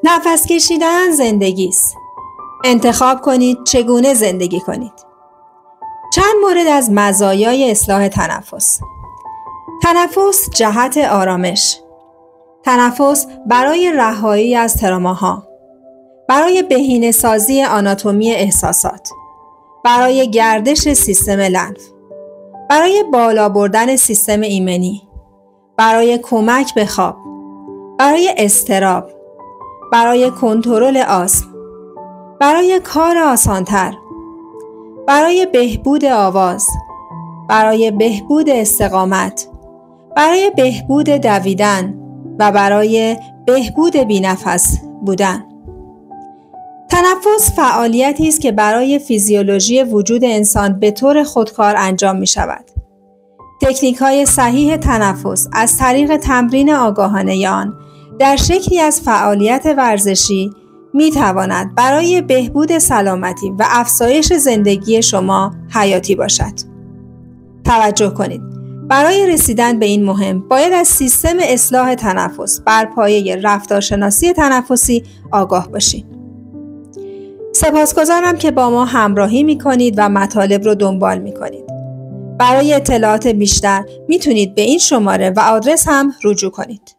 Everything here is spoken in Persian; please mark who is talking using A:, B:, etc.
A: نفس کشیدن زندگی است. انتخاب کنید چگونه زندگی کنید. چند مورد از مزایای اصلاح تنفس. تنفس جهت آرامش. تنفس برای رهایی از تروماها، برای بهینه‌سازی آناتومی احساسات، برای گردش سیستم لنف، برای بالا بردن سیستم ایمنی، برای کمک به خواب، برای اضطراب، برای کنترل آسم، برای کار آسانتر، برای بهبود آواز، برای بهبود استقامت، برای بهبود دویدن و برای بهبود بی‌نفس بودن. تنفس فعالیتی است که برای فیزیولوژی وجود انسان به طور خودکار انجام می شود. تکنیک‌های صحیح تنفس از طریق تمرین آگاهانه آن در شکلی از فعالیت ورزشی می تواند برای بهبود سلامتی و افزایش زندگی شما حیاتی باشد. توجه کنید. برای رسیدن به این مهم باید از سیستم اصلاح تنفس بر پایه رفتارشناسی تنفسی آگاه باشید. سپاسگزارم که با ما همراهی می کنید و مطالب رو دنبال می کنید. برای اطلاعات بیشتر میتونید به این شماره و آدرس هم رجوع کنید.